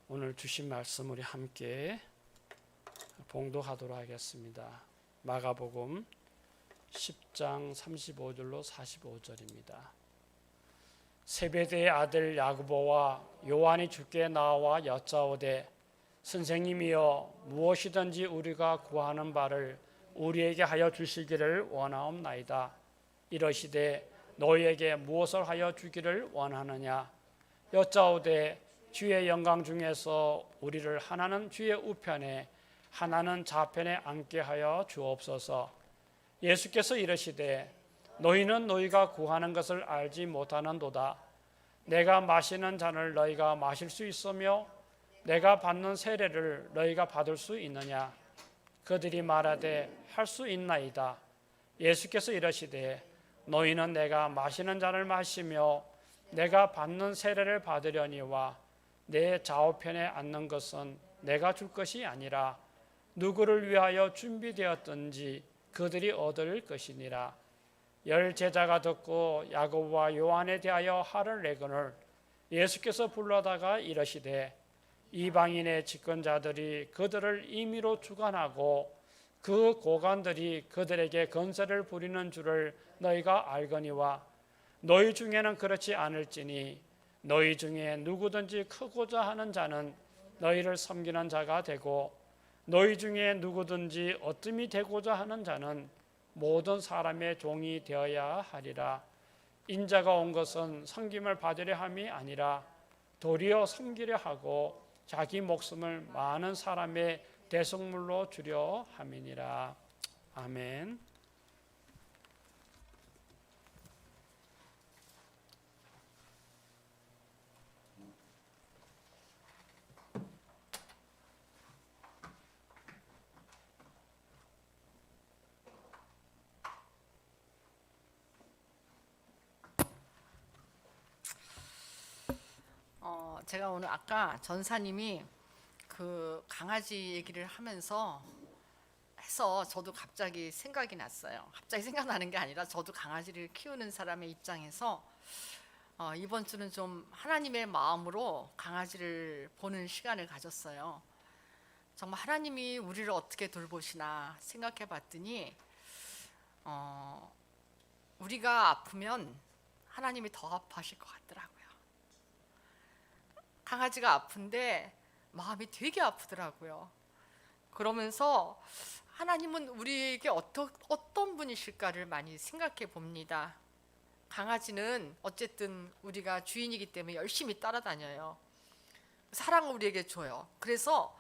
오늘 주신 말씀 우리 함께 봉독하도록 하겠습니다. 마가복음 10장 35절로 45절입니다. 세베대의 아들 야고보와 요한이 주께 나와 여짜오되 선생님이여 무엇이든지 우리가 구하는 바를 우리에게 하여 주시기를 원하옵나이다. 이러시되 너희에게 무엇을 하여 주기를 원하느냐. 여짜오되 주의 영광 중에서 우리를 하나는 주의 우편에 하나는 좌편에 앉게 하여 주옵소서. 예수께서 이르시되 너희는 너희가 구하는 것을 알지 못하는도다. 내가 마시는 잔을 너희가 마실 수 있으며 내가 받는 세례를 너희가 받을 수 있느냐. 그들이 말하되 할 수 있나이다. 예수께서 이르시되 너희는 내가 마시는 잔을 마시며 내가 받는 세례를 받으려니와 내 좌우편에 앉는 것은 내가 줄 것이 아니라 누구를 위하여 준비되었든지 그들이 얻을 것이니라. 열 제자가 듣고 야고보와 요한에 대하여 화를 내거늘 예수께서 불러다가 이르시되 이방인의 집권자들이 그들을 임의로 주관하고 그 고관들이 그들에게 건세를 부리는 줄을 너희가 알거니와 너희 중에는 그렇지 않을지니 너희 중에 누구든지 크고자 하는 자는 너희를 섬기는 자가 되고 너희 중에 누구든지 어뜸이 되고자 하는 자는 모든 사람의 종이 되어야 하리라. 인자가 온 것은 섬김을 받으려 함이 아니라 도리어 섬기려 하고 자기 목숨을 많은 사람의 대속물로 주려 함이니라. 아멘. 제가 오늘 아까 전사님이 그 강아지 얘기를 하면서 해서 저도 갑자기 생각이 났어요. 갑자기 생각나는 게 아니라 저도 강아지를 키우는 사람의 입장에서 이번 주는 좀 하나님의 마음으로 강아지를 보는 시간을 가졌어요. 정말 하나님이 우리를 어떻게 돌보시나 생각해 봤더니 우리가 아프면 하나님이 더 아파하실 것 같더라고요. 강아지가 아픈데 마음이 되게 아프더라고요. 그러면서 하나님은 우리에게 어떤 분이실까를 많이 생각해 봅니다. 강아지는 어쨌든 우리가 주인이기 때문에 열심히 따라다녀요. 사랑을 우리에게 줘요. 그래서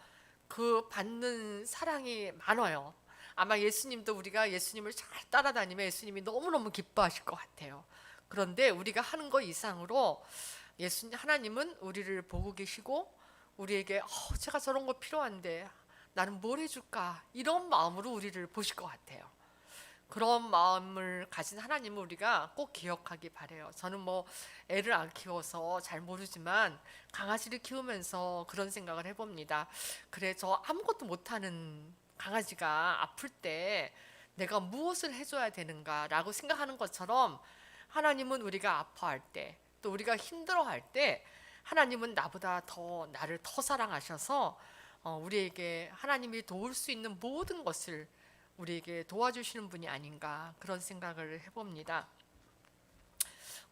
그 받는 사랑이 많아요. 아마 예수님도 우리가 예수님을 잘 따라다니면 예수님이 너무너무 기뻐하실 것 같아요. 그런데 우리가 하는 것 이상으로 하나님은 우리를 보고 계시고 우리에게 제가 저런 거 필요한데 나는 뭘 해줄까 이런 마음으로 우리를 보실 것 같아요. 그런 마음을 가진 하나님을 우리가 꼭 기억하기 바래요. 저는 뭐 애를 안 키워서 잘 모르지만 강아지를 키우면서 그런 생각을 해봅니다. 그래, 저 아무것도 못하는 강아지가 아플 때 내가 무엇을 해줘야 되는가라고 생각하는 것처럼 하나님은 우리가 아파할 때 또 우리가 힘들어할 때 하나님은 나보다 더 나를 더 사랑하셔서 우리에게 하나님이 도울 수 있는 모든 것을 우리에게 도와주시는 분이 아닌가 그런 생각을 해봅니다.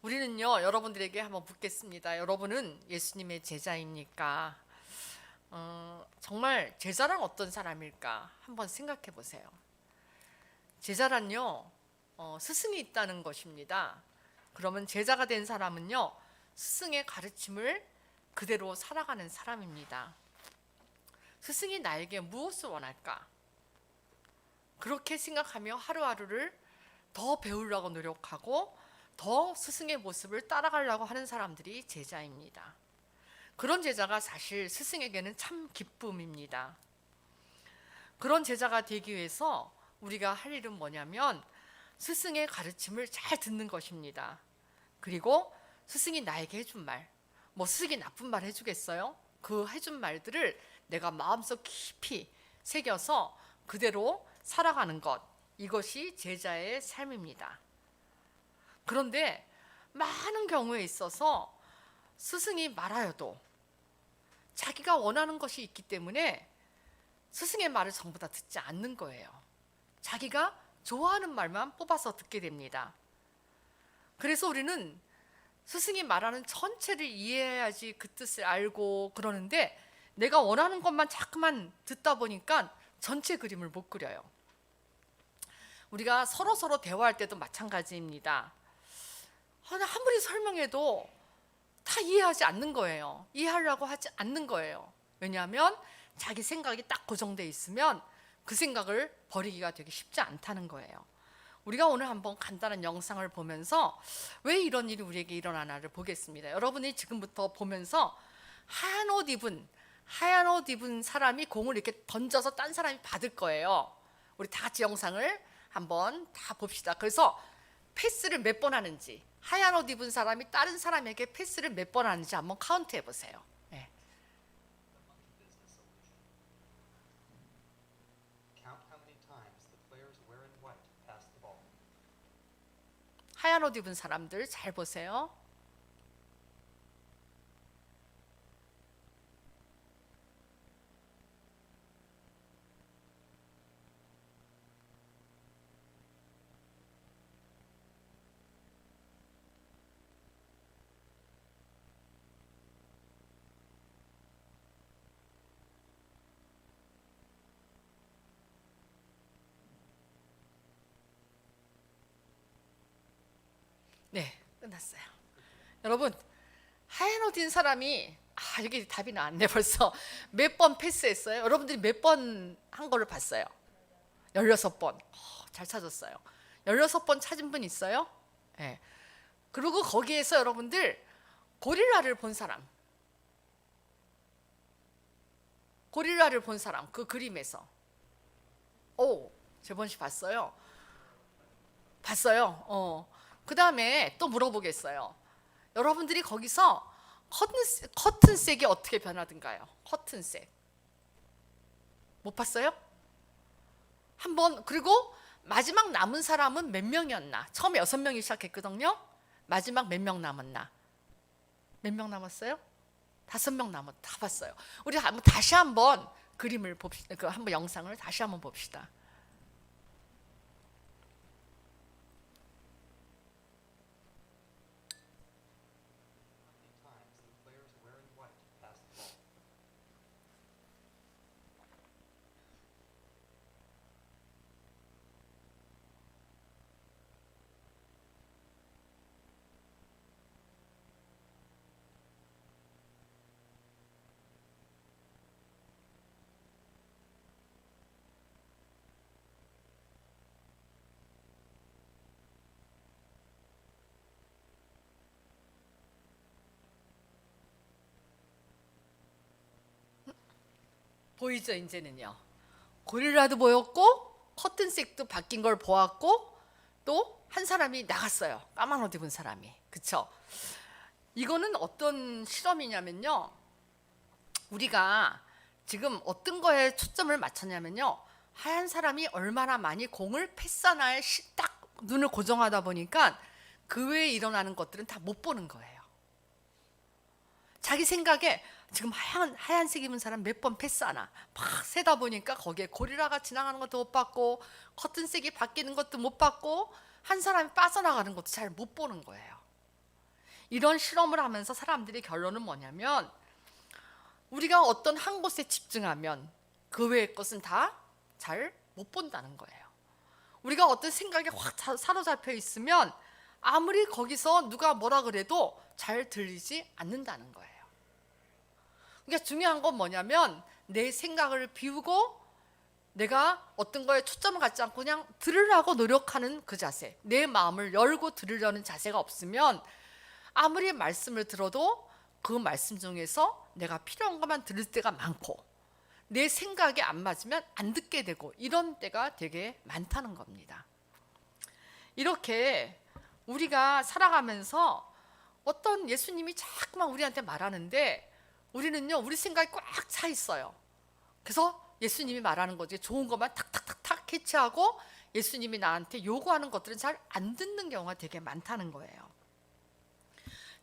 우리는요, 여러분들에게 한번 묻겠습니다. 여러분은 예수님의 제자입니까? 정말 제자란 어떤 사람일까 한번 생각해 보세요. 제자란요, 스승이 있다는 것입니다. 그러면 제자가 된 사람은요, 스승의 가르침을 그대로 살아가는 사람입니다. 스승이 나에게 무엇을 원할까? 그렇게 생각하며 하루하루를 더 배우려고 노력하고 더 스승의 모습을 따라가려고 하는 사람들이 제자입니다. 그런 제자가 사실 스승에게는 참 기쁨입니다. 그런 제자가 되기 위해서 우리가 할 일은 뭐냐면 스승의 가르침을 잘 듣는 것입니다. 그리고 스승이 나에게 해준 말, 뭐 스승이 나쁜 말 해주겠어요? 그 해준 말들을 내가 마음속 깊이 새겨서 그대로 살아가는 것, 이것이 제자의 삶입니다. 그런데 많은 경우에 있어서 스승이 말하여도 자기가 원하는 것이 있기 때문에 스승의 말을 전부 다 듣지 않는 거예요. 자기가 좋아하는 말만 뽑아서 듣게 됩니다. 그래서 우리는 스승이 말하는 전체를 이해해야지 그 뜻을 알고 그러는데, 내가 원하는 것만 자꾸만 듣다 보니까 전체 그림을 못 그려요. 우리가 서로 대화할 때도 마찬가지입니다. 아무리 설명해도 다 이해하지 않는 거예요. 이해하려고 하지 않는 거예요. 왜냐하면 자기 생각이 딱 고정돼 있으면 그 생각을 버리기가 되게 쉽지 않다는 거예요. 우리가 오늘 한번 간단한 영상을 보면서 왜 이런 일이 우리에게 일어나나를 보겠습니다. 여러분이 지금부터 보면서 하얀 옷 입은 사람이 공을 이렇게 던져서 딴 사람이 받을 거예요. 우리 다 같이 영상을 한번 다 봅시다. 그래서 패스를 몇 번 하는지, 하얀 옷 입은 사람이 다른 사람에게 패스를 몇 번 하는지 한번 카운트 해보세요. 네. 하얀 옷 입은 사람들 잘 보세요. 네, 끝났어요. 여러분, 하얀 옷 입은 사람이 여기 답이 나왔네 벌써. 몇 번 패스했어요? 여러분들이 몇 번 한 거를 봤어요? 16번. 잘 찾았어요. 16번 찾은 분 있어요? 네. 그리고 거기에서 여러분들 고릴라를 본 사람, 그 그림에서 재범 씨 봤어요? 그 다음에 또 물어보겠어요. 여러분들이 거기서 커튼색이 어떻게 변하던가요? 커튼색 못 봤어요? 한번. 그리고 마지막 남은 사람은 몇 명이었나? 처음에 6명이 시작했거든요. 마지막 몇 명 남았나? 몇 명 남았어요? 5명 남았다. 다 봤어요. 우리 다시 한번 그림을 봅시다. 한번 영상을 다시 한번 봅시다. 보이죠? 이제는요. 고릴라도 보였고 커튼색도 바뀐 걸 보았고 또 한 사람이 나갔어요. 까만 옷 입은 사람이. 그쵸? 이거는 어떤 실험이냐면요. 우리가 지금 어떤 거에 초점을 맞췄냐면요. 하얀 사람이 얼마나 많이 공을 패스하나에 딱 눈을 고정하다 보니까 그 외에 일어나는 것들은 다 못 보는 거예요. 자기 생각에 지금 하얀색 입은 사람 몇 번 패스하나 막 세다 보니까 거기에 고릴라가 지나가는 것도 못 봤고 커튼색이 바뀌는 것도 못 봤고 한 사람이 빠져나가는 것도 잘 못 보는 거예요. 이런 실험을 하면서 사람들이 결론은 뭐냐면, 우리가 어떤 한 곳에 집중하면 그 외의 것은 다 잘 못 본다는 거예요. 우리가 어떤 생각에 확 사로잡혀 있으면 아무리 거기서 누가 뭐라 그래도 잘 들리지 않는다는 거예요. 그러니까 중요한 건 뭐냐면, 내 생각을 비우고 내가 어떤 거에 초점을 갖지 않고 그냥 들으려고 노력하는 그 자세, 내 마음을 열고 들으려는 자세가 없으면 아무리 말씀을 들어도 그 말씀 중에서 내가 필요한 것만 들을 때가 많고 내 생각에 안 맞으면 안 듣게 되고 이런 때가 되게 많다는 겁니다. 이렇게 우리가 살아가면서 어떤 예수님이 자꾸만 우리한테 말하는데 우리는요, 우리 생각이 꽉 차 있어요. 그래서 예수님이 말하는 거지 좋은 것만 탁탁탁탁 캐치하고 예수님이 나한테 요구하는 것들은 잘 안 듣는 경우가 되게 많다는 거예요.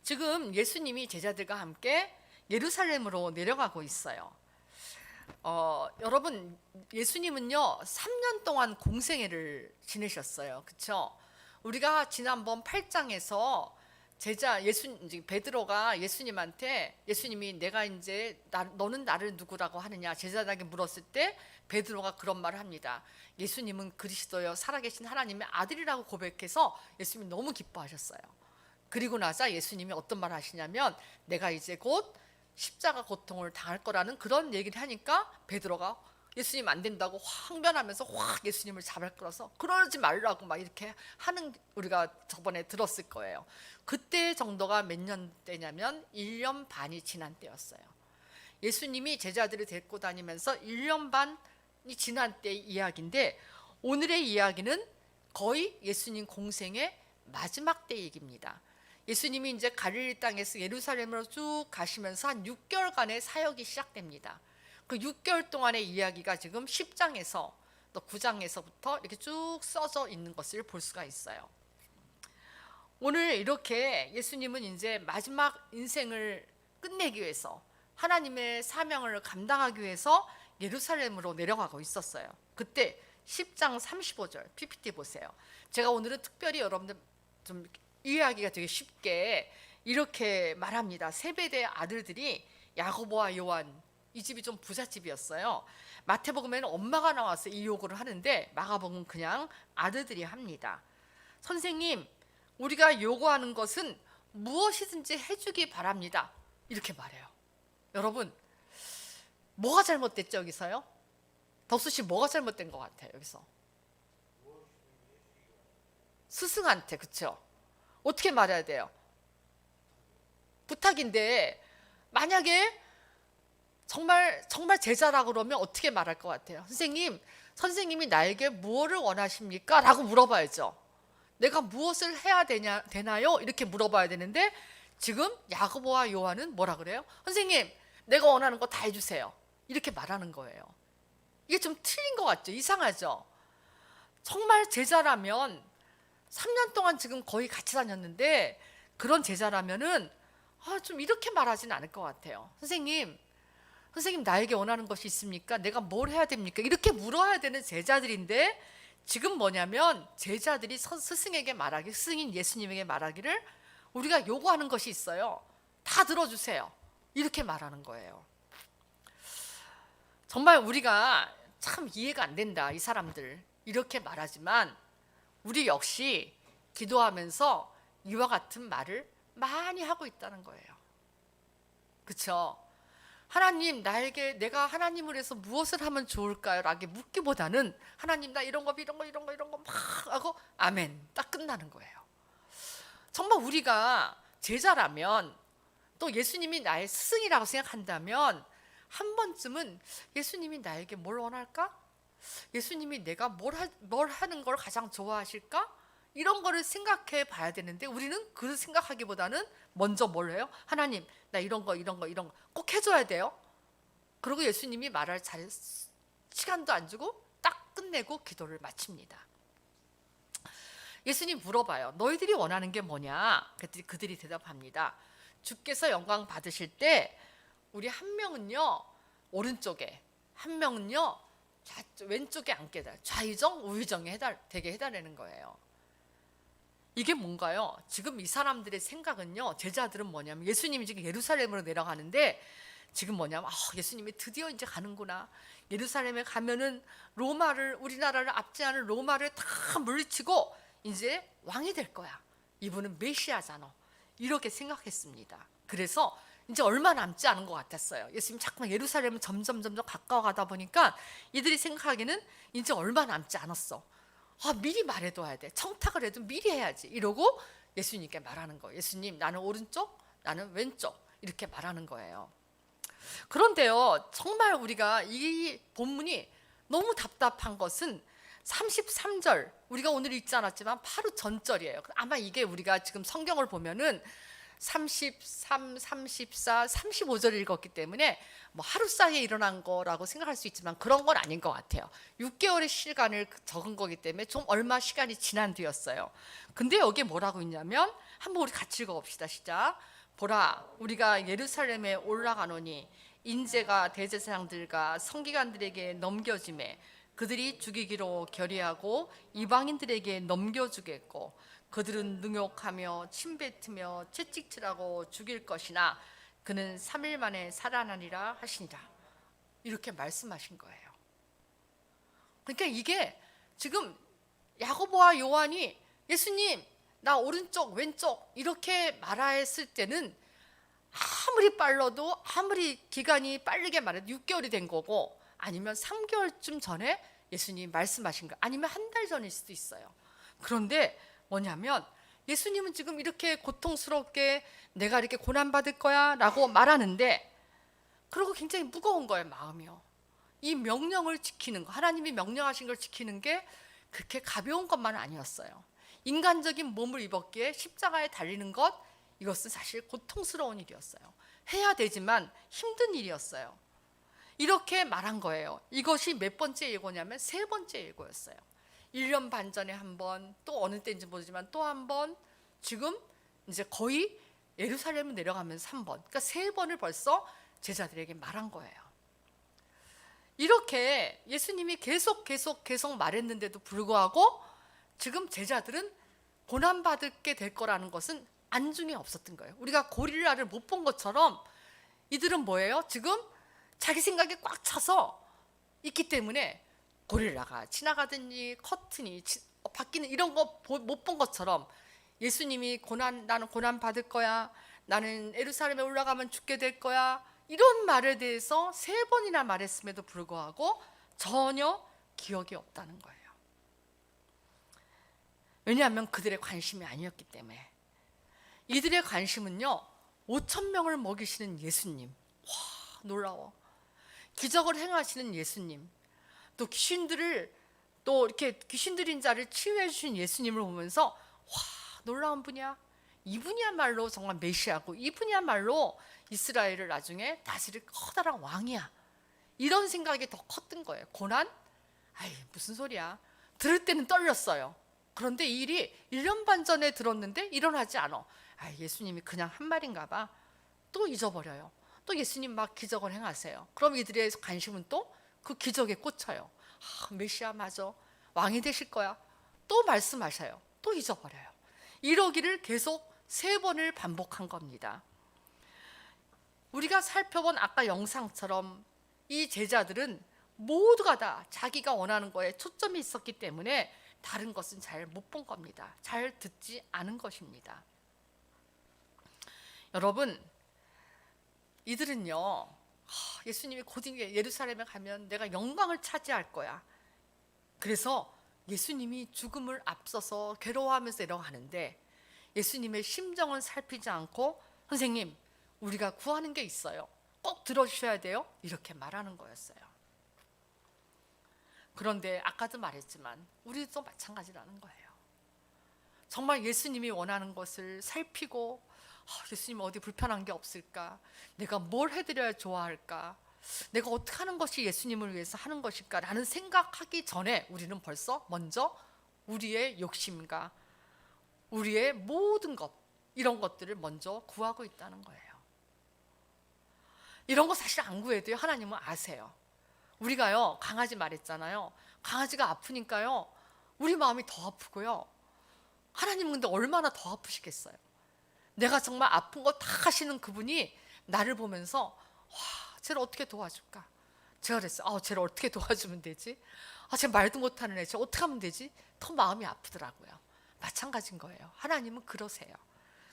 지금 예수님이 제자들과 함께 예루살렘으로 내려가고 있어요. 여러분, 예수님은요 3년 동안 공생애를 지내셨어요. 그렇죠? 우리가 지난번 8장에서 베드로가 예수님한테, 예수님이 내가 이제 너는 나를 누구라고 하느냐 제자들에게 물었을 때 베드로가 그런 말을 합니다. 예수님은 그리스도여 살아계신 하나님의 아들이라고 고백해서 예수님이 너무 기뻐하셨어요. 그리고 나서 예수님이 어떤 말을 하시냐면 내가 이제 곧 십자가 고통을 당할 거라는 그런 얘기를 하니까 베드로가 예수님 안 된다고 확 변하면서 확 예수님을 잡을 끌어서 그러지 말라고 막 이렇게 하는, 우리가 저번에 들었을 거예요. 그때 정도가 몇 년 때냐면 1년 반이 지난 때였어요. 예수님이 제자들을 데리고 다니면서 1년 반이 지난 때 이야기인데, 오늘의 이야기는 거의 예수님 공생의 마지막 때 얘기입니다. 예수님이 이제 갈릴리 땅에서 예루살렘으로 쭉 가시면서 한 6개월간의 사역이 시작됩니다. 그 6개월 동안의 이야기가 지금 10장에서 또 9장에서부터 이렇게 쭉 써져 있는 것을 볼 수가 있어요. 오늘 이렇게 예수님은 이제 마지막 인생을 끝내기 위해서, 하나님의 사명을 감당하기 위해서 예루살렘으로 내려가고 있었어요. 그때 10장 35절 PPT 보세요. 제가 오늘은 특별히 여러분들 좀 이해하기가 되게 쉽게 이렇게 말합니다. 세베대의 아들들이 야고보와 요한, 이 집이 좀 부잣집이었어요. 마태복음에는 엄마가 나와서 이 요구를 하는데 마가복음은 그냥 아들들이 합니다. 선생님, 우리가 요구하는 것은 무엇이든지 해주기 바랍니다. 이렇게 말해요. 여러분, 뭐가 잘못됐죠 여기서요? 덕수 씨, 뭐가 잘못된 것 같아요 여기서? 스승한테, 그렇죠? 어떻게 말해야 돼요? 부탁인데 만약에 정말 제자라 그러면 어떻게 말할 것 같아요? 선생님이 나에게 무엇을 원하십니까? 라고 물어봐야죠. 내가 무엇을 해야 되나요? 이렇게 물어봐야 되는데, 지금 야고보와 요한은 뭐라 그래요? 선생님, 내가 원하는 거 다 해주세요. 이렇게 말하는 거예요. 이게 좀 틀린 것 같죠? 이상하죠? 정말 제자라면 3년 동안 지금 거의 같이 다녔는데, 그런 제자라면은 좀 이렇게 말하진 않을 것 같아요. 선생님 나에게 원하는 것이 있습니까? 내가 뭘 해야 됩니까? 이렇게 물어야 되는 제자들인데, 지금 뭐냐면 제자들이 스승에게 말하기, 스승인 예수님에게 말하기를 우리가 요구하는 것이 있어요. 다 들어주세요. 이렇게 말하는 거예요. 정말 우리가 참 이해가 안 된다. 이 사람들 이렇게 말하지만 우리 역시 기도하면서 이와 같은 말을 많이 하고 있다는 거예요. 그렇죠? 하나님, 내가 하나님을 위해서 무엇을 하면 좋을까요? 라고 묻기보다는 하나님, 나 이런 거 막 하고 아멘 딱 끝나는 거예요. 정말 우리가 제자라면, 또 예수님이 나의 스승이라고 생각한다면 한 번쯤은 예수님이 나에게 뭘 원할까? 예수님이 내가 뭘 하는 걸 가장 좋아하실까? 이런 거를 생각해 봐야 되는데, 우리는 그 생각하기보다는 먼저 뭘 해요? 하나님, 나 이런 거 꼭 해줘야 돼요. 그리고 예수님이 말할 시간도 안 주고 딱 끝내고 기도를 마칩니다. 예수님 물어봐요. 너희들이 원하는 게 뭐냐? 그들이 대답합니다. 주께서 영광 받으실 때 우리 한 명은요 오른쪽에, 한 명은요 왼쪽에 앉게 해달, 좌의정 우의정에 되게 해달라는 거예요. 이게 뭔가요? 지금 이 사람들의 생각은요, 제자들은 뭐냐면 예수님이 지금 예루살렘으로 내려가는데 지금 뭐냐면 예수님이 드디어 이제 가는구나. 예루살렘에 가면은 우리나라를 압제하는 로마를 다 물리치고 이제 왕이 될 거야. 이분은 메시아잖아. 이렇게 생각했습니다. 그래서 이제 얼마 남지 않은 것 같았어요. 예수님 자꾸만 예루살렘은 점점 가까워가다 보니까 이들이 생각하기에는 이제 얼마 남지 않았어. 미리 말해둬야 돼. 청탁을 해도 미리 해야지. 이러고 예수님께 말하는 거예요. 예수님, 나는 오른쪽, 나는 왼쪽. 이렇게 말하는 거예요. 그런데요, 정말 우리가 이 본문이 너무 답답한 것은 33절, 우리가 오늘 읽지 않았지만 바로 전절이에요. 아마 이게 우리가 지금 성경을 보면은 33, 34, 35절을 읽었기 때문에 뭐 하루 사이에 일어난 거라고 생각할 수 있지만 그런 건 아닌 것 같아요. 6개월의 시간을 적은 거기 때문에 좀 얼마 시간이 지난 뒤였어요. 근데 여기에 뭐라고 있냐면, 한번 우리 같이 읽어봅시다. 시작. 보라, 우리가 예루살렘에 올라가노니 인재가 대제사장들과 성기관들에게 넘겨짐에 그들이 죽이기로 결의하고 이방인들에게 넘겨주겠고 그들은 능욕하며 침뱉으며 채찍질하고 죽일 것이나 그는 3일 만에 살아나리라 하시니라. 이렇게 말씀하신 거예요. 그러니까 이게 지금 야고보와 요한이 예수님 나 오른쪽 왼쪽 이렇게 말했을 때는 아무리 빨라도 아무리 기간이 빠르게 말해도 6개월이 된 거고 아니면 3개월쯤 전에 예수님이 말씀하신 거 아니면 한 달 전일 수도 있어요. 그런데 뭐냐면 예수님은 지금 이렇게 고통스럽게 내가 이렇게 고난받을 거야 라고 말하는데 그리고 굉장히 무거운 거예요. 마음이요. 이 명령을 지키는 거, 하나님이 명령하신 걸 지키는 게 그렇게 가벼운 것만 아니었어요. 인간적인 몸을 입었기에 십자가에 달리는 것, 이것은 사실 고통스러운 일이었어요. 해야 되지만 힘든 일이었어요. 이렇게 말한 거예요. 이것이 몇 번째 예고냐면 3번째 예고였어요. 1년 반 전에 한 번, 또 어느 때인지 모르지만 또 한 번, 지금 이제 거의 예루살렘을 내려가면서 3번, 그러니까 3번을 벌써 제자들에게 말한 거예요. 이렇게 예수님이 계속 말했는데도 불구하고 지금 제자들은 고난받게 될 거라는 것은 안중에 없었던 거예요. 우리가 고릴라를 못 본 것처럼 이들은 뭐예요? 지금 자기 생각에 꽉 차서 있기 때문에 고릴라가 지나가든지 커튼이 바뀌는 이런 거 못 본 것처럼 예수님이 나는 고난 받을 거야, 나는 예루살렘에 올라가면 죽게 될 거야, 이런 말에 대해서 3번이나 말했음에도 불구하고 전혀 기억이 없다는 거예요. 왜냐하면 그들의 관심이 아니었기 때문에. 이들의 관심은요, 5,000명을 먹이시는 예수님, 와 놀라워. 기적을 행하시는 예수님, 또 귀신들을 또 이렇게 귀신 들인 자를 치유해 주신 예수님을 보면서 와 놀라운 분이야. 이분이야말로 정말 메시아고 이분이야말로 이스라엘을 나중에 다스릴 커다란 왕이야. 이런 생각이 더 컸던 거예요. 고난? 아이 무슨 소리야. 들을 때는 떨렸어요. 그런데 이 일이 1년 반 전에 들었는데 일어나지 않아. 아, 예수님이 그냥 한 말인가 봐. 또 잊어버려요. 또 예수님 막 기적을 행하세요. 그럼 이들의 관심은 또 그 기적에 꽂혀요. 아, 메시아 맞아. 왕이 되실 거야. 또 말씀하셔요. 또 잊어버려요. 이러기를 계속 3번을 반복한 겁니다. 우리가 살펴본 아까 영상처럼 이 제자들은 모두가 다 자기가 원하는 거에 초점이 있었기 때문에 다른 것은 잘 못 본 겁니다. 잘 듣지 않은 것입니다. 여러분, 이들은요, 예수님이 곧 예루살렘에 가면 내가 영광을 차지할 거야. 그래서 예수님이 죽음을 앞서서 괴로워하면서 내려가는데 예수님의 심정은 살피지 않고 선생님, 우리가 구하는 게 있어요. 꼭 들어주셔야 돼요. 이렇게 말하는 거였어요. 그런데 아까도 말했지만 우리도 마찬가지라는 거예요. 정말 예수님이 원하는 것을 살피고 예수님 어디 불편한 게 없을까? 내가 뭘 해드려야 좋아할까? 내가 어떻게 하는 것이 예수님을 위해서 하는 것일까? 라는 생각하기 전에 우리는 벌써 먼저 우리의 욕심과 우리의 모든 것 이런 것들을 먼저 구하고 있다는 거예요. 이런 거 사실 안 구해도요 하나님은 아세요. 우리가요 강아지 말했잖아요. 강아지가 아프니까요 우리 마음이 더 아프고요. 하나님은 근데 얼마나 더 아프시겠어요. 내가 정말 아픈 거 다 하시는 그분이 나를 보면서 와, 쟤를 어떻게 도와줄까? 제가 그랬어요. 쟤를 어떻게 도와주면 되지? 쟤 말도 못하는 애, 쟤 어떻게 하면 되지? 더 마음이 아프더라고요. 마찬가지인 거예요. 하나님은 그러세요.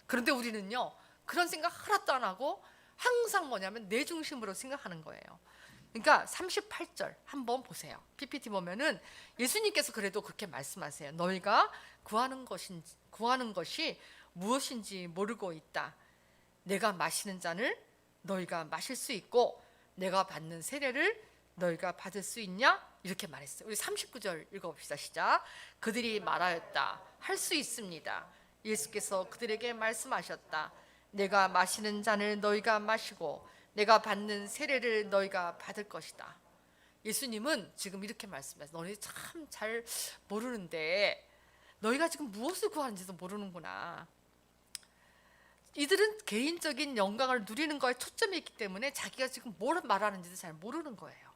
그런데 우리는요 그런 생각 하나도 안 하고 항상 뭐냐면 내 중심으로 생각하는 거예요. 그러니까 38절 한번 보세요. PPT 보면은 예수님께서 그래도 그렇게 말씀하세요. 너희가 구하는 것이 무엇인지 모르고 있다. 내가 마시는 잔을 너희가 마실 수 있고 내가 받는 세례를 너희가 받을 수 있냐? 이렇게 말했어요. 우리 39절 읽어봅시다. 시작. 그들이 말하였다. 할 수 있습니다. 예수께서 그들에게 말씀하셨다. 내가 마시는 잔을 너희가 마시고 내가 받는 세례를 너희가 받을 것이다. 예수님은 지금 이렇게 말씀하세요. 너희 참 잘 모르는데 너희가 지금 무엇을 구하는지도 모르는구나. 이들은 개인적인 영광을 누리는 거에 초점이 있기 때문에 자기가 지금 뭘 말하는지도 잘 모르는 거예요.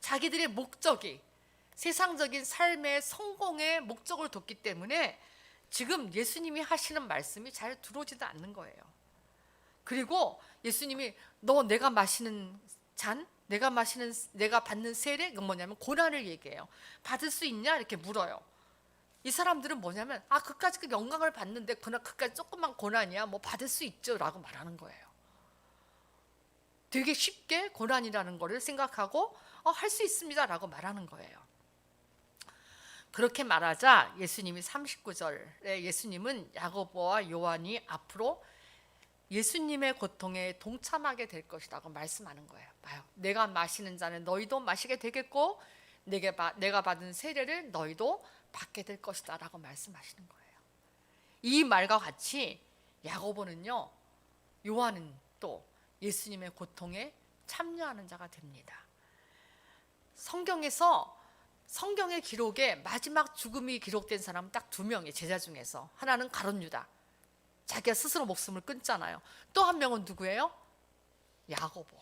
자기들의 목적이 세상적인 삶의 성공의 목적을 뒀기 때문에 지금 예수님이 하시는 말씀이 잘 들어오지도 않는 거예요. 그리고 예수님이 너 내가 마시는 잔, 내가 받는 세례, 이건 뭐냐면 고난을 얘기해요. 받을 수 있냐 이렇게 물어요. 이 사람들은 뭐냐면 그까지 그 영광을 받는데 그까지 조금만 고난이야 뭐 받을 수 있죠 라고 말하는 거예요. 되게 쉽게 고난이라는 거를 생각하고 할 수 있습니다 라고 말하는 거예요. 그렇게 말하자 예수님이 39절에 예수님은 야고보와 요한이 앞으로 예수님의 고통에 동참하게 될 것이라고 말씀하는 거예요. 봐요. 내가 마시는 잔을 너희도 마시게 되겠고 내가 받은 세례를 너희도 받게 될 것이다 라고 말씀하시는 거예요. 이 말과 같이 야고보는요, 요한은 또 예수님의 고통에 참여하는 자가 됩니다. 성경의 기록에 마지막 죽음이 기록된 사람은 딱 2명이에요. 제자 중에서. 하나는 가룟 유다, 자기가 스스로 목숨을 끊잖아요. 또 한 명은 누구예요? 야고보.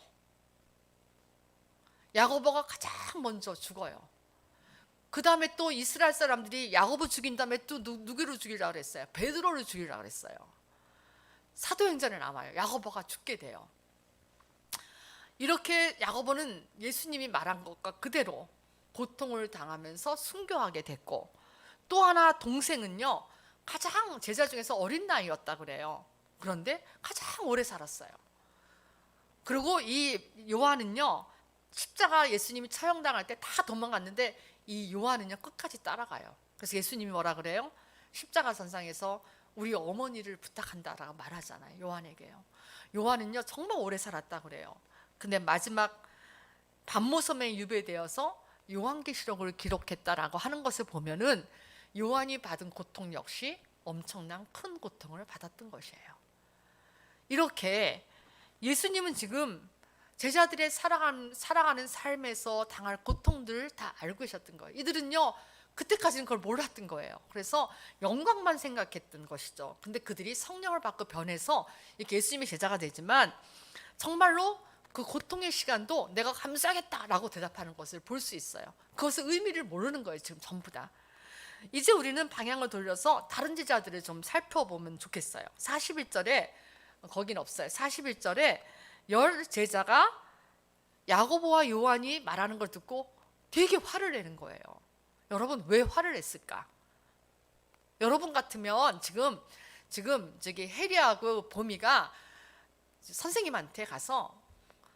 야고보가 가장 먼저 죽어요. 그 다음에 또 이스라엘 사람들이 야고보 죽인 다음에 또 누구를 죽이려고 그랬어요? 베드로를 죽이려고 그랬어요. 사도행전에 나와요. 야고보가 죽게 돼요. 이렇게 야고보는 예수님이 말한 것과 그대로 고통을 당하면서 순교하게 됐고, 또 하나 동생은요, 가장 제자 중에서 어린 나이였다 그래요. 그런데 가장 오래 살았어요. 그리고 이 요한은요, 십자가 예수님이 처형당할 때 다 도망갔는데 이 요한은요 끝까지 따라가요. 그래서 예수님이 뭐라 그래요? 십자가 선상에서 우리 어머니를 부탁한다라고 말하잖아요. 요한에게요. 요한은요 정말 오래 살았다 그래요. 근데 마지막 반모섬에 유배되어서 요한계시록을 기록했다라고 하는 것을 보면은 요한이 받은 고통 역시 엄청난 큰 고통을 받았던 것이에요. 이렇게 예수님은 지금 제자들의 살아가는 삶에서 당할 고통들을 다 알고 계셨던 거예요. 이들은요 그때까지는 그걸 몰랐던 거예요. 그래서 영광만 생각했던 것이죠. 근데 그들이 성령을 받고 변해서 이렇게 예수님의 제자가 되지만 정말로 그 고통의 시간도 내가 감수하겠다라고 대답하는 것을 볼 수 있어요. 그것의 의미를 모르는 거예요. 지금 전부 다. 이제 우리는 방향을 돌려서 다른 제자들을 좀 살펴보면 좋겠어요. 41절에 거긴 없어요. 41절에 10 제자가 야고보와 요한이 말하는 걸 듣고 되게 화를 내는 거예요. 여러분 왜 화를 냈을까? 여러분 같으면 지금 저기 혜리하고 보미가 선생님한테 가서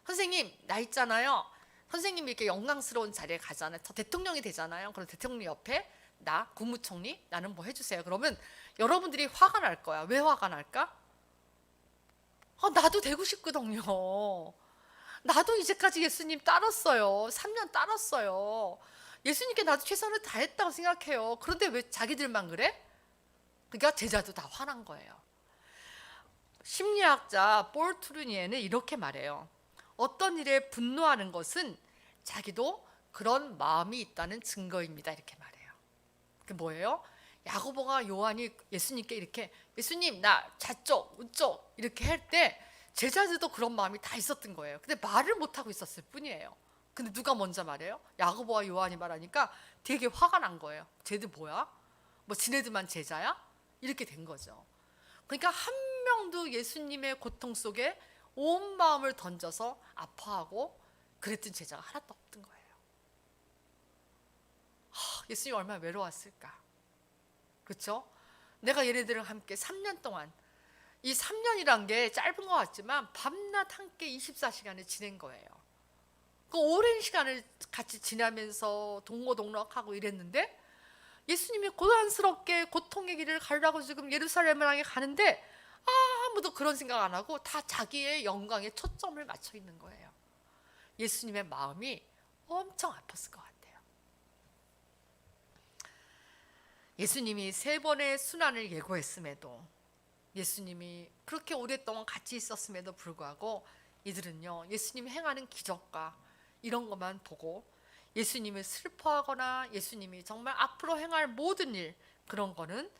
선생님 나 있잖아요. 선생님이 이렇게 영광스러운 자리에 가잖아요. 저 대통령이 되잖아요. 그럼 대통령 옆에 나 국무총리 나는 뭐 해주세요. 그러면 여러분들이 화가 날 거야. 왜 화가 날까? 나도 되고 싶거든요. 나도 이제까지 예수님 따랐어요. 3년 따랐어요. 예수님께 나도 최선을 다했다고 생각해요. 그런데 왜 자기들만 그래? 그러니까 제자도 다 화난 거예요. 심리학자 폴 트루니에는 이렇게 말해요. 어떤 일에 분노하는 것은 자기도 그런 마음이 있다는 증거입니다. 이렇게 말해요. 그게 뭐예요? 야고보가 요한이 예수님께 이렇게 예수님 나 좌쪽 우쪽 이렇게 할 때 제자들도 그런 마음이 다 있었던 거예요. 근데 말을 못하고 있었을 뿐이에요. 근데 누가 먼저 말해요? 야고보와 요한이 말하니까 되게 화가 난 거예요. 쟤들 뭐야? 뭐 지네들만 제자야? 이렇게 된 거죠. 그러니까 한 명도 예수님의 고통 속에 온 마음을 던져서 아파하고 그랬던 제자가 하나도 없던 거예요. 예수님 얼마나 외로웠을까? 그렇죠? 내가 얘네들이랑 함께 3년 동안 이 3년이란 게 짧은 것 같지만 밤낮 함께 24시간을 지낸 거예요. 그 오랜 시간을 같이 지나면서 동고동락하고 이랬는데 예수님이 고단스럽게 고통의 길을 가려고 지금 예루살렘을 향해 가는데 아무도 그런 생각 안 하고 다 자기의 영광에 초점을 맞춰 있는 거예요. 예수님의 마음이 엄청 아팠을 것 같아요. 예수님이 3번의 순환을 예고했음에도 예수님이 그렇게 오랫동안 같이 있었음에도 불구하고 이들은요 예수님이 행하는 기적과 이런 것만 보고 예수님을 슬퍼하거나 예수님이 정말 앞으로 행할 모든 일 그런 거는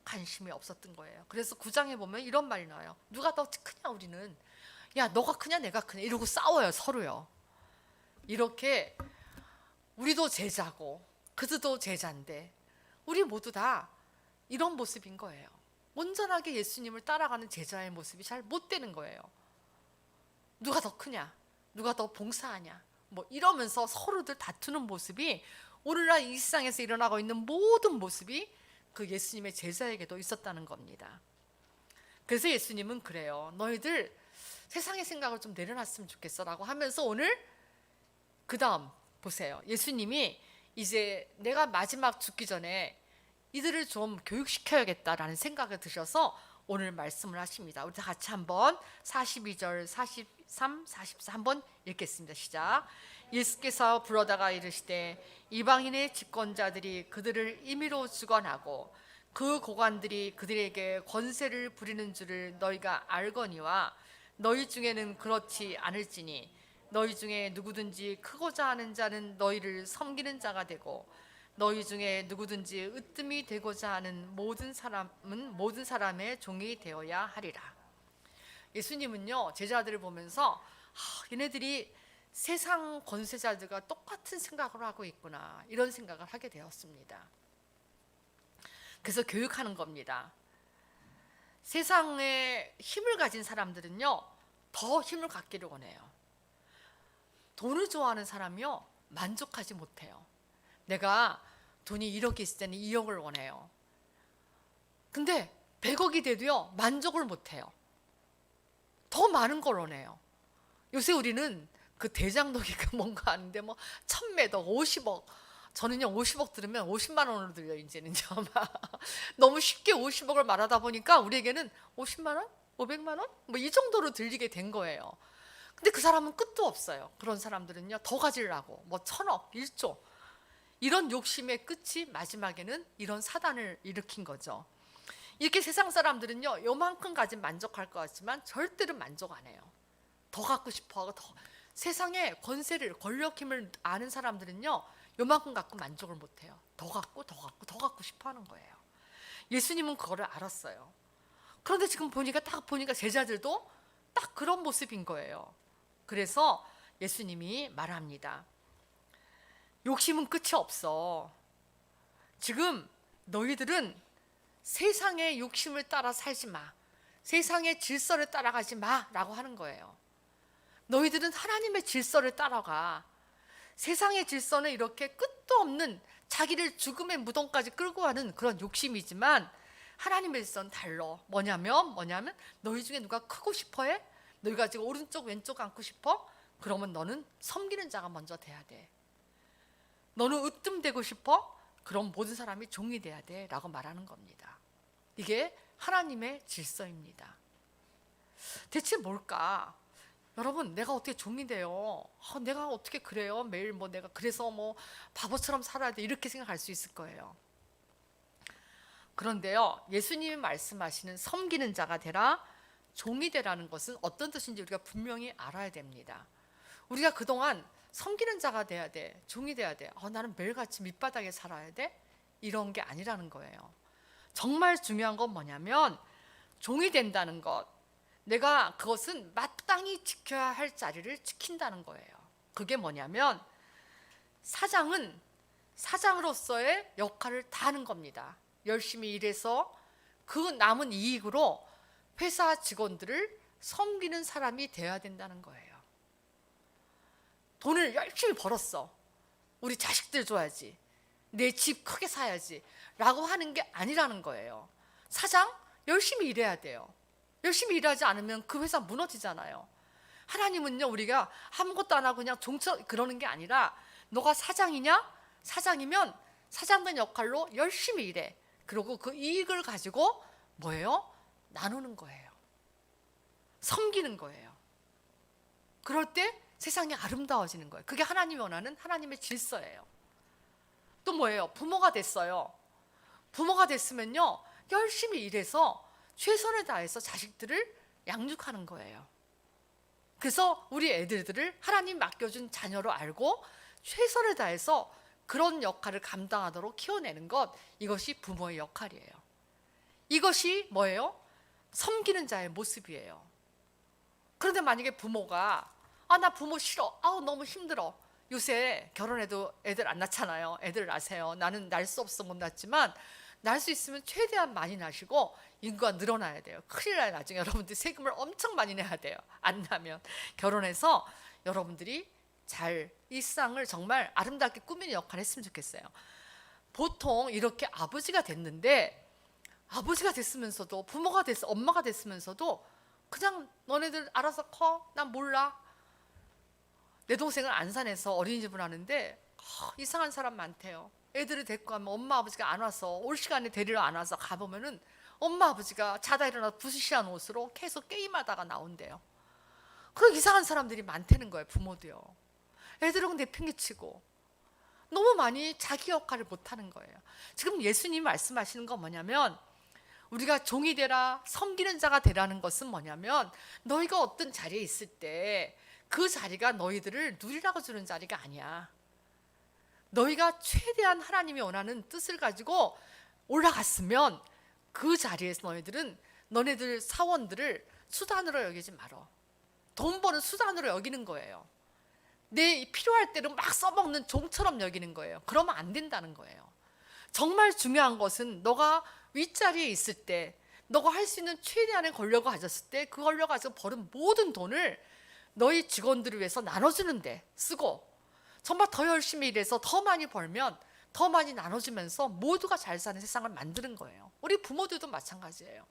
관심이 없었던 거예요. 그래서 9장에 보면 이런 말이 나와요. 누가 더 크냐 우리는. 야 너가 크냐 내가 크냐 이러고 싸워요 서로요. 이렇게 우리도 제자고 그들도 제자인데 우리 모두 다 이런 모습인 거예요. 온전하게 예수님을 따라가는 제자의 모습이 잘 못 되는 거예요. 누가 더 크냐 누가 더 봉사하냐 뭐 이러면서 서로들 다투는 모습이 오늘날 이 세상에서 일어나고 있는 모든 모습이 그 예수님의 제자에게도 있었다는 겁니다. 그래서 예수님은 그래요. 너희들 세상의 생각을 좀 내려놨으면 좋겠어 라고 하면서 오늘 그 다음 보세요. 예수님이 이제 내가 마지막 죽기 전에 이들을 좀 교육시켜야겠다라는 생각을 드셔서 오늘 말씀을 하십니다. 우리 다 같이 한번 42절, 43, 44 한번 읽겠습니다. 시작. 예수께서 부르다가 이르시되 이방인의 집권자들이 그들을 임의로 주관하고 그 고관들이 그들에게 권세를 부리는 줄을 너희가 알거니와 너희 중에는 그렇지 않을지니 너희 중에 누구든지 크고자 하는 자는 너희를 섬기는 자가 되고 너희 중에 누구든지 으뜸이 되고자 하는 모든 사람은 모든 사람의 종이 되어야 하리라. 예수님은요 제자들을 보면서 얘네들이 세상 권세자들과 똑같은 생각을 하고 있구나 이런 생각을 하게 되었습니다. 그래서 교육하는 겁니다. 세상에 힘을 가진 사람들은요 더 힘을 갖기를 원해요. 돈을 좋아하는 사람이요 만족하지 못해요. 내가 돈이 1억이 있을 때는 2억을 원해요. 근데 100억이 돼도요 만족을 못해요. 더 많은 걸 원해요. 요새 우리는 그 대장동이가 뭔가 하는데 뭐 1000매덕 50억 저는요 50억 들으면 50만 원으로 들려요. 이제는 너무 쉽게 50억을 말하다 보니까 우리에게는 50만 원? 500만 원? 뭐 이 정도로 들리게 된 거예요. 근데 그 사람은 끝도 없어요. 그런 사람들은요 더 가지려고 뭐 1000억, 1조 이런 욕심의 끝이 마지막에는 이런 사단을 일으킨 거죠. 이렇게 세상 사람들은요 요만큼 가진 만족할 것 같지만 절대로 만족 안 해요. 더 갖고 싶어하고 더 세상의 권세를 권력 힘을 아는 사람들은요 요만큼 갖고 만족을 못해요. 더 갖고 더 갖고 더 갖고 싶어하는 거예요. 예수님은 그거를 알았어요. 그런데 지금 딱 보니까 제자들도 딱 그런 모습인 거예요. 그래서 예수님이 말합니다. 욕심은 끝이 없어. 지금 너희들은 세상의 욕심을 따라 살지 마. 세상의 질서를 따라가지 마라고 하는 거예요. 너희들은 하나님의 질서를 따라가. 세상의 질서는 이렇게 끝도 없는 자기를 죽음의 무덤까지 끌고 가는 그런 욕심이지만 하나님의 질서는 달라. 뭐냐면 너희 중에 누가 크고 싶어해? 너희가 지금 오른쪽 왼쪽 앉고 싶어? 그러면 너는 섬기는 자가 먼저 돼야 돼. 너는 으뜸되고 싶어? 그럼 모든 사람이 종이 돼야 돼 라고 말하는 겁니다. 이게 하나님의 질서입니다. 대체 뭘까? 여러분 내가 어떻게 종이 돼요? 내가 어떻게 그래요? 매일 뭐 내가 그래서 뭐 바보처럼 살아야 돼 이렇게 생각할 수 있을 거예요. 그런데요 예수님이 말씀하시는 섬기는 자가 되라 종이 되라는 것은 어떤 뜻인지 우리가 분명히 알아야 됩니다. 우리가 그동안 섬기는 자가 돼야 돼 종이 돼야 돼 나는 매일같이 밑바닥에 살아야 돼 이런 게 아니라는 거예요. 정말 중요한 건 뭐냐면 종이 된다는 것 내가 그것은 마땅히 지켜야 할 자리를 지킨다는 거예요. 그게 뭐냐면 사장은 사장으로서의 역할을 다 하는 겁니다. 열심히 일해서 그 남은 이익으로 회사 직원들을 섬기는 사람이 되어야 된다는 거예요. 돈을 열심히 벌었어. 우리 자식들 줘야지. 내 집 크게 사야지. 라고 하는 게 아니라는 거예요. 사장 열심히 일해야 돼요. 열심히 일하지 않으면 그 회사 무너지잖아요. 하나님은요 우리가 아무것도 안 하고 그냥 종처럼 그러는 게 아니라 너가 사장이냐? 사장이면 사장된 역할로 열심히 일해. 그리고 그 이익을 가지고 뭐예요? 나누는 거예요. 섬기는 거예요. 그럴 때 세상이 아름다워지는 거예요. 그게 하나님이 원하는 하나님의 질서예요. 또 뭐예요? 부모가 됐어요. 부모가 됐으면요 열심히 일해서 최선을 다해서 자식들을 양육하는 거예요. 그래서 우리 애들을 하나님 맡겨준 자녀로 알고 최선을 다해서 그런 역할을 감당하도록 키워내는 것 이것이 부모의 역할이에요. 이것이 뭐예요? 섬기는 자의 모습이에요. 그런데 만약에 부모가 나 부모 싫어. 너무 힘들어. 요새 결혼해도 애들 안 낳잖아요. 애들 낳으세요. 나는 날 수 없어 못 낳지만 날 수 있으면 최대한 많이 낳으시고 인구가 늘어나야 돼요. 큰일 나요. 나중에 여러분들 세금을 엄청 많이 내야 돼요. 안 나면. 결혼해서 여러분들이 잘 일상을 정말 아름답게 꾸미는 역할을 했으면 좋겠어요. 보통 이렇게 아버지가 됐는데 아버지가 됐으면서도 부모가 됐어 엄마가 됐으면서도 그냥 너네들 알아서 커. 난 몰라. 내 동생은 안산에서 어린이집을 하는데 이상한 사람 많대요. 애들을 데리고 가면 엄마 아버지가 안 와서 올 시간에 데리러 안 와서 가보면은 엄마 아버지가 자다 일어나 부시시한 옷으로 계속 게임하다가 나온대요. 그런 이상한 사람들이 많다는 거예요. 부모도요. 애들은 내팽개치고 너무 많이 자기 역할을 못하는 거예요. 지금 예수님이 말씀하시는 건 뭐냐면 우리가 종이 되라 섬기는 자가 되라는 것은 뭐냐면 너희가 어떤 자리에 있을 때 그 자리가 너희들을 누리라고 주는 자리가 아니야. 너희가 최대한 하나님이 원하는 뜻을 가지고 올라갔으면 그 자리에서 너희들은 너네들 사원들을 수단으로 여기지 말어. 돈 버는 수단으로 여기는 거예요. 내 필요할 때는 막 써먹는 종처럼 여기는 거예요. 그러면 안 된다는 거예요. 정말 중요한 것은 너가 윗자리에 있을 때 너가 할 수 있는 최대한의 권력을 가졌을 때 그 권력을 가지고 버는 모든 돈을 너희 직원들을 위해서 나눠주는데 쓰고 정말 더 열심히 일해서 더 많이 벌면 더 많이 나눠주면서 모두가 잘 사는 세상을 만드는 거예요. 우리 부모들도 마찬가지예요.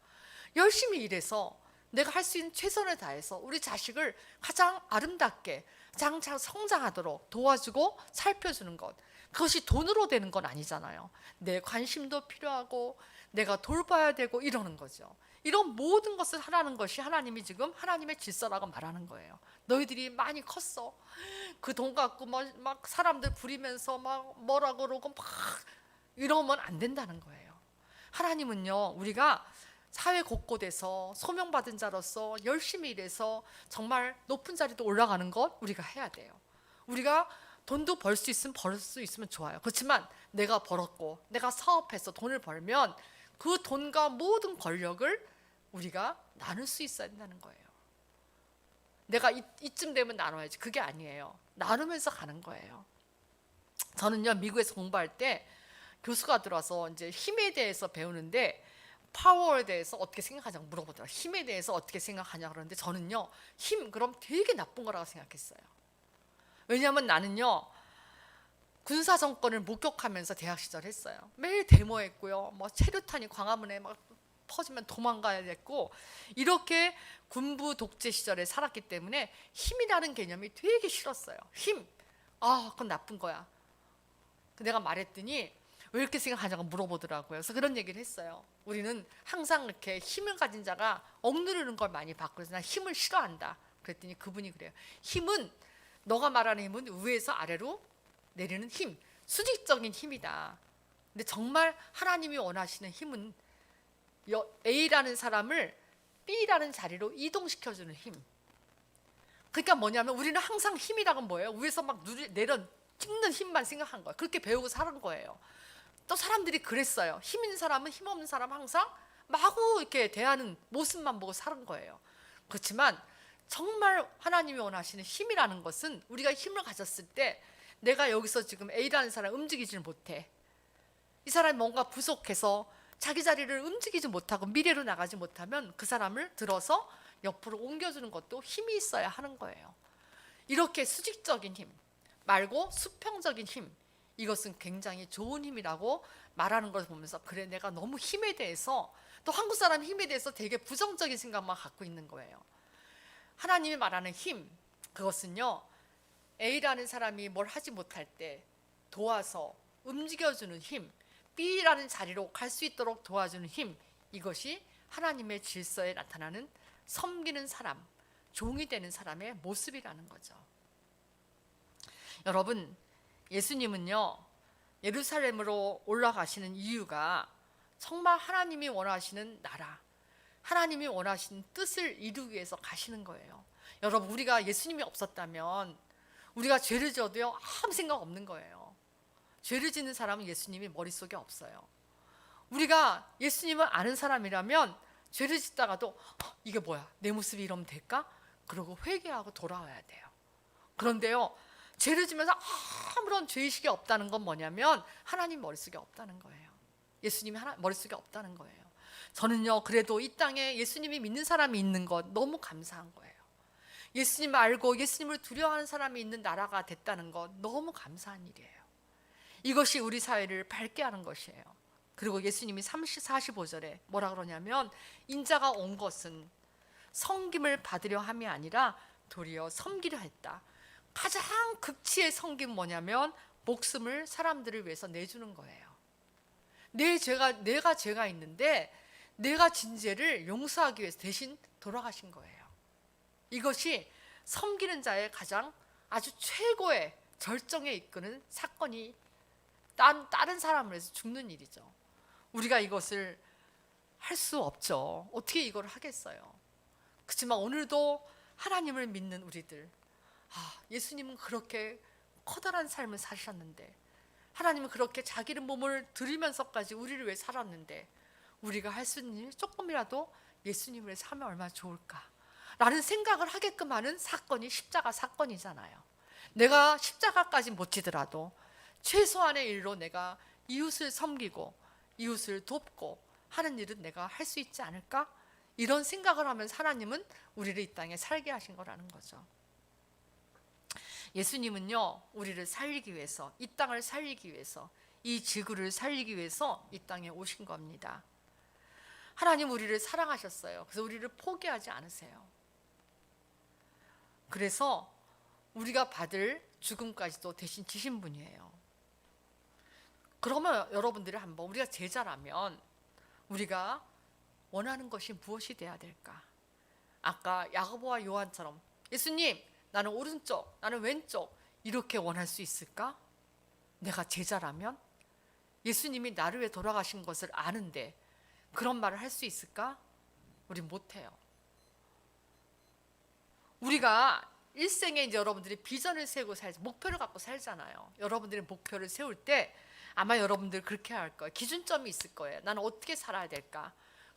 열심히 일해서 내가 할 수 있는 최선을 다해서 우리 자식을 가장 아름답게 가장 잘 성장하도록 도와주고 살펴주는 것, 그것이 돈으로 되는 건 아니잖아요. 내 관심도 필요하고 내가 돌봐야 되고 이러는 거죠. 이런 모든 것을 하라는 것이 하나님이 지금 하나님의 질서라고 말하는 거예요. 너희들이 많이 컸어. 그 돈 갖고 막 사람들 부리면서 막 뭐라 그러고 막 이러면 안 된다는 거예요. 하나님은요, 우리가 사회 곳곳에서 소명받은 자로서 열심히 일해서 정말 높은 자리도 올라가는 것 우리가 해야 돼요. 우리가 돈도 벌 수 있으면 좋아요. 그렇지만 내가 벌었고 내가 사업해서 돈을 벌면 그 돈과 모든 권력을 우리가 나눌 수 있어야 된다는 거예요. 내가 이쯤 되면 나눠야지. 그게 아니에요. 나누면서 가는 거예요. 저는요, 미국에서 공부할 때 교수가 들어와서 이제 힘에 대해서 배우는데 파워에 대해서 어떻게 생각하냐고 물어보더라고요. 힘에 대해서 어떻게 생각하냐고 그러는데 저는요, 힘 그럼 되게 나쁜 거라고 생각했어요. 왜냐하면 나는요, 군사 정권을 목격하면서 대학 시절 했어요. 매일 데모했고요. 뭐 체류탄이 광화문에 막 퍼지면 도망가야 됐고 이렇게 군부 독재 시절에 살았기 때문에 힘이라는 개념이 되게 싫었어요. 힘, 그건 나쁜 거야. 내가 말했더니 왜 이렇게 생각하냐고 물어보더라고요. 그래서 그런 얘기를 했어요. 우리는 항상 이렇게 힘을 가진 자가 억누르는 걸 많이 봤고 그래서 난 힘을 싫어한다. 그랬더니 그분이 그래요. 힘은 너가 말하는 힘은 위에서 아래로 내리는 힘, 수직적인 힘이다. 근데 정말 하나님이 원하시는 힘은 A라는 사람을 B라는 자리로 이동시켜주는 힘. 그러니까 뭐냐면 우리는 항상 힘이라는 뭐예요? 위에서 막 내려 찍는 힘만 생각한 거예요. 그렇게 배우고 사는 거예요. 또 사람들이 그랬어요. 힘 있는 사람은 힘 없는 사람 항상 마구 이렇게 대하는 모습만 보고 사는 거예요. 그렇지만 정말 하나님이 원하시는 힘이라는 것은 우리가 힘을 가졌을 때 내가 여기서 지금 A라는 사람 움직이지를 못해. 이 사람이 뭔가 부족해서 자기 자리를 움직이지 못하고 미래로 나가지 못하면 그 사람을 들어서 옆으로 옮겨주는 것도 힘이 있어야 하는 거예요. 이렇게 수직적인 힘 말고 수평적인 힘, 이것은 굉장히 좋은 힘이라고 말하는 것을 보면서 그래, 내가 너무 힘에 대해서 또 한국 사람 힘에 대해서 되게 부정적인 생각만 갖고 있는 거예요. 하나님이 말하는 힘, 그것은요, A라는 사람이 뭘 하지 못할 때 도와서 움직여주는 힘, B라는 자리로 갈 수 있도록 도와주는 힘, 이것이 하나님의 질서에 나타나는 섬기는 사람, 종이 되는 사람의 모습이라는 거죠. 여러분, 예수님은요, 예루살렘으로 올라가시는 이유가 정말 하나님이 원하시는 나라, 하나님이 원하시는 뜻을 이루기 위해서 가시는 거예요. 여러분, 우리가 예수님이 없었다면 우리가 죄를 지어도요, 아무 생각 없는 거예요. 죄를 짓는 사람은 예수님이 머릿속에 없어요. 우리가 예수님을 아는 사람이라면 죄를 짓다가도 이게 뭐야? 내 모습이 이러면 될까? 그러고 회개하고 돌아와야 돼요. 그런데요, 죄를 지면서 아무런 죄의식이 없다는 건 뭐냐면 하나님 머릿속에 없다는 거예요. 예수님이 머릿속에 없다는 거예요. 저는요, 그래도 이 땅에 예수님이 믿는 사람이 있는 것 너무 감사한 거예요. 예수님 알고 예수님을 두려워하는 사람이 있는 나라가 됐다는 것 너무 감사한 일이에요. 이것이 우리 사회를 밝게 하는 것이에요. 그리고 예수님이 45절에 뭐라 그러냐면 인자가 온 것은 섬김을 받으려 함이 아니라 도리어 섬기려 했다. 가장 극치의 섬김은 뭐냐면 목숨을 사람들을 위해서 내주는 거예요. 내가 죄가 있는데 내가 진 죄를 용서하기 위해서 대신 돌아가신 거예요. 이것이 섬기는 자의 가장 아주 최고의 절정에 이끄는 사건이 다른 사람을 위해서 죽는 일이죠. 우리가 이것을 할 수 없죠. 어떻게 이걸 하겠어요? 그렇지만 오늘도 하나님을 믿는 우리들, 예수님은 그렇게 커다란 삶을 사셨는데, 하나님은 그렇게 자기의 몸을 드리면서까지 우리를 위해 살았는데, 우리가 할 수 있는 일 조금이라도 예수님을 위해서 하면 얼마나 좋을까 라는 생각을 하게끔 하는 사건이 십자가 사건이잖아요. 내가 십자가까지 못 지더라도 최소한의 일로 내가 이웃을 섬기고 이웃을 돕고 하는 일은 내가 할 수 있지 않을까? 이런 생각을 하면서 하나님은 우리를 이 땅에 살게 하신 거라는 거죠. 예수님은요, 우리를 살리기 위해서, 이 땅을 살리기 위해서, 이 지구를 살리기 위해서 이 땅에 오신 겁니다. 하나님 우리를 사랑하셨어요. 그래서 우리를 포기하지 않으세요. 그래서 우리가 받을 죽음까지도 대신 지신 분이에요. 그러면 여러분들이 한번, 우리가 제자라면 우리가 원하는 것이 무엇이 돼야 될까? 아까 야고보와 요한처럼 예수님, 나는 오른쪽, 나는 왼쪽 이렇게 원할 수 있을까? 내가 제자라면 예수님이 나를 위해 돌아가신 것을 아는데 그런 말을 할 수 있을까? 우린 못해요. 우리가 일생에 이제 여러분들이 비전을 세우고 목표를 갖고 살잖아요. 여러분들이 목표를 세울 때 아마 여러분들 그렇게 할 거예요. 기준점이 있을 거예요. 나는 어떻게 살아야 될까?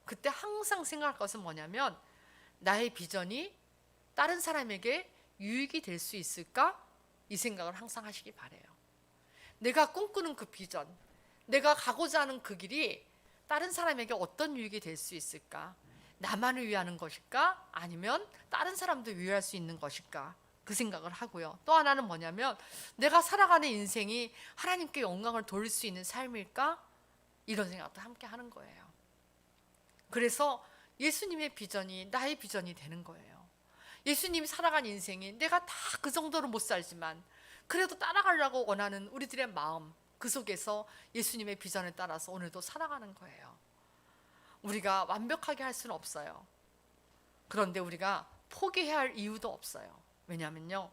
그때 항상 생각할 것은 뭐냐면 나의 비전이 다른 사람에게 유익이 될 수 있을까? 이 생각을 항상 하시기 바래요. 내가 꿈꾸는 그 비전, 내가 가고자 하는 그 길이 다른 사람에게 어떤 유익이 될 수 있을까? 나만을 위하는 것일까? 아니면 다른 사람도 위할 수 있는 것일까? 그 생각을 하고요. 또 하나는 뭐냐면 내가 살아가는 인생이 하나님께 영광을 돌릴 수 있는 삶일까? 이런 생각도 함께 하는 거예요. 그래서 예수님의 비전이 나의 비전이 되는 거예요. 예수님이 살아간 인생이 내가 다 그 정도로 못 살지만 그래도 따라가려고 원하는 우리들의 마음, 그 속에서 예수님의 비전을 따라서 오늘도 살아가는 거예요. 우리가 완벽하게 할 수는 없어요. 그런데 우리가 포기해야 할 이유도 없어요. 왜냐하면요,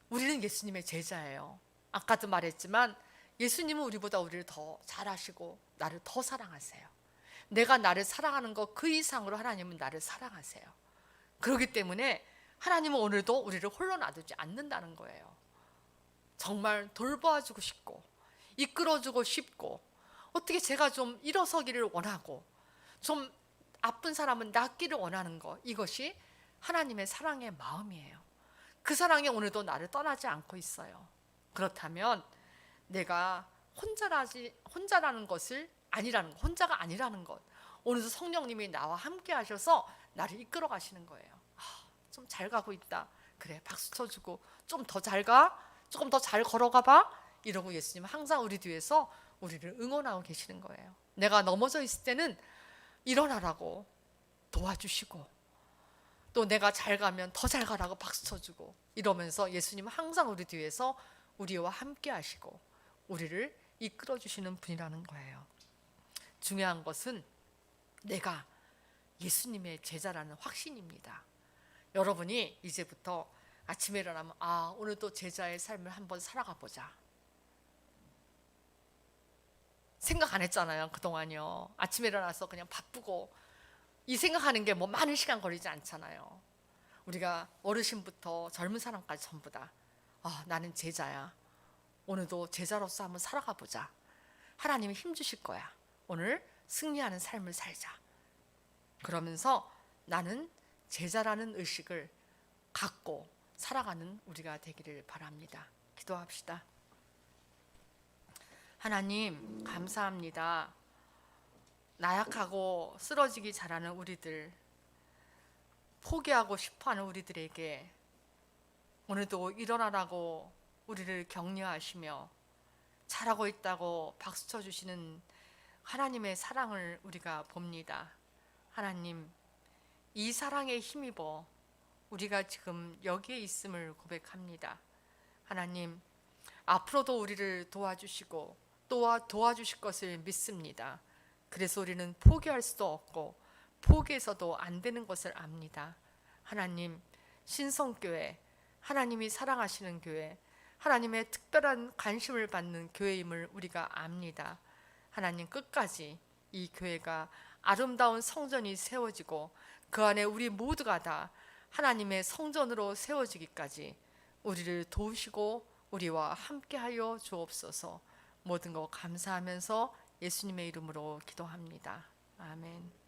우리는 예수님의 제자예요. 아까도 말했지만 예수님은 우리보다 우리를 더 잘하시고 나를 더 사랑하세요. 내가 나를 사랑하는 것 그 이상으로 하나님은 나를 사랑하세요. 그렇기 때문에 하나님은 오늘도 우리를 홀로 놔두지 않는다는 거예요. 정말 돌봐주고 싶고 이끌어주고 싶고, 어떻게 제가 좀 일어서기를 원하고 좀 아픈 사람은 낫기를 원하는 것, 이것이 하나님의 사랑의 마음이에요. 그 사랑이 오늘도 나를 떠나지 않고 있어요. 그렇다면 내가 혼자라는 것을 아니라는 것, 혼자가 아니라는 것, 오늘도 성령님이 나와 함께 하셔서 나를 이끌어 가시는 거예요. 좀 잘 가고 있다. 그래, 박수 쳐주고 좀 더 잘 가, 조금 더 잘 걸어가 봐, 이러고 예수님은 항상 우리 뒤에서 우리를 응원하고 계시는 거예요. 내가 넘어져 있을 때는 일어나라고 도와주시고, 또 내가 잘 가면 더 잘 가라고 박수 쳐주고, 이러면서 예수님은 항상 우리 뒤에서 우리와 함께 하시고 우리를 이끌어 주시는 분이라는 거예요. 중요한 것은 내가 예수님의 제자라는 확신입니다. 여러분이 이제부터 아침에 일어나면 오늘도 제자의 삶을 한번 살아가 보자 생각 안 했잖아요. 그동안요. 아침에 일어나서 그냥 바쁘고 이 생각하는 게 뭐 많은 시간 걸리지 않잖아요. 우리가 어르신부터 젊은 사람까지 전부 다 나는 제자야. 오늘도 제자로서 한번 살아가 보자. 하나님이 힘 주실 거야. 오늘 승리하는 삶을 살자. 그러면서 나는 제자라는 의식을 갖고 살아가는 우리가 되기를 바랍니다. 기도합시다. 하나님, 감사합니다. 나약하고 쓰러지기 잘하는 우리들, 포기하고 싶어하는 우리들에게 오늘도 일어나라고 우리를 격려하시며 잘하고 있다고 박수 쳐주시는 하나님의 사랑을 우리가 봅니다. 하나님, 이 사랑에 힘입어 우리가 지금 여기에 있음을 고백합니다. 하나님, 앞으로도 우리를 도와주시고 또 도와주실 것을 믿습니다. 그래서 우리는 포기할 수도 없고 포기해서도 안 되는 것을 압니다. 하나님, 신성교회, 하나님이 사랑하시는 교회, 하나님의 특별한 관심을 받는 교회임을 우리가 압니다. 하나님, 끝까지 이 교회가 아름다운 성전이 세워지고 그 안에 우리 모두가 다 하나님의 성전으로 세워지기까지 우리를 도우시고 우리와 함께하여 주옵소서. 모든 것 감사하면서 예수님의 이름으로 기도합니다. 아멘.